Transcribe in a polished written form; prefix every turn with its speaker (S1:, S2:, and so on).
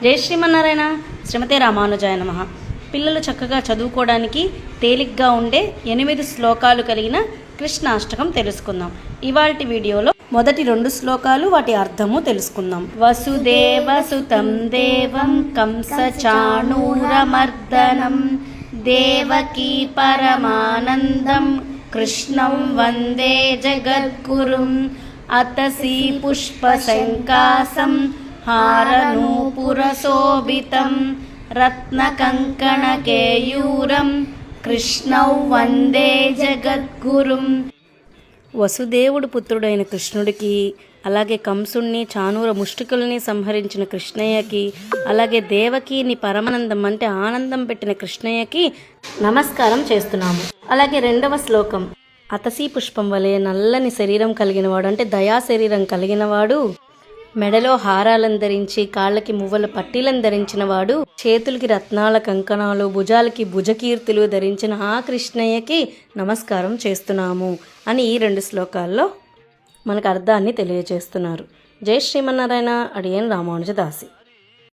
S1: జై శ్రీమన్నారాయణ. శ్రీమతే రామానుజాయ నమః. పిల్లలు చక్కగా చదువుకోవడానికి తేలిగ్గా ఉండే 8 శ్లోకాలు కలిగిన కృష్ణాష్టకం తెలుసుకుందాం. ఇవాల్టి వీడియోలో మొదటి 2 శ్లోకాలు వాటి అర్థము తెలుసుకుందాం. వసుదేవసుతం దేవం కంసచాణూరమర్దనం దేవకీ పరమానందం కృష్ణం వందే జగద్గురుం అతసీ పుష్పశంకాసం హారనూపురశోభితం రత్నకంకణకేయూరం కృష్ణౌ వందే జగద్గురుం. వసుదేవుడు పుత్రుడైన కృష్ణుడికి, అలాగే కంసుణ్ణి చానూర ముష్టికుల్ని సంహరించిన కృష్ణయ్యకి, అలాగే దేవకీని పరమానందం అంటే ఆనందం పెట్టిన కృష్ణయ్యకి నమస్కారం చేస్తున్నాము. అలాగే 2వ శ్లోకం, అతసీ పుష్పం వలె నల్లని శరీరం కలిగినవాడు అంటే దయా శరీరం కలిగినవాడు, మెడలో హారాలను ధరించి కాళ్ళకి మువ్వల పట్టీలను ధరించిన వాడు, చేతులకి రత్నాల కంకణాలు, భుజాలకి భుజకీర్తులు ధరించిన ఆ కృష్ణయ్యకి నమస్కారం చేస్తున్నాము అని ఈ 2 శ్లోకాల్లో మనకు అర్థాన్ని తెలియజేస్తున్నారు. జై శ్రీమన్నారాయణ. అడియన్ రామానుజదాసి.